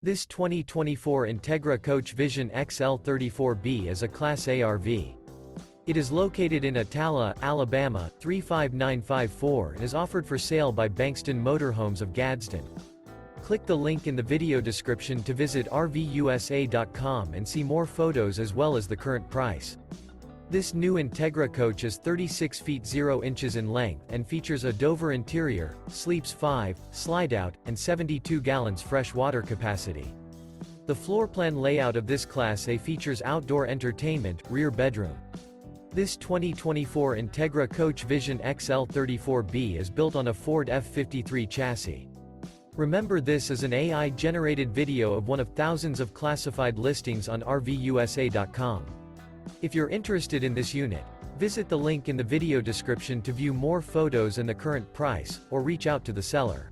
This 2024 Entegra Coach Vision XL 34B is a Class A RV. It is located in Attalla, Alabama, 35954 and is offered for sale by Bankston Motorhomes of Gadsden. Click the link in the video description to visit RVUSA.com and see more photos as well as the current price. This new Entegra Coach is 36 feet 0 inches in length and features a Dover interior, sleeps 5, Slideout, and 72 gallons fresh water capacity. The floor plan layout of this Class A features outdoor entertainment, rear bedroom. This 2024 Entegra Coach Vision XL 34B is built on a Ford F53 chassis. Remember, this is an AI-generated video of one of thousands of classified listings on RVUSA.com. If you're interested in this unit, visit the link in the video description to view more photos and the current price, or reach out to the seller.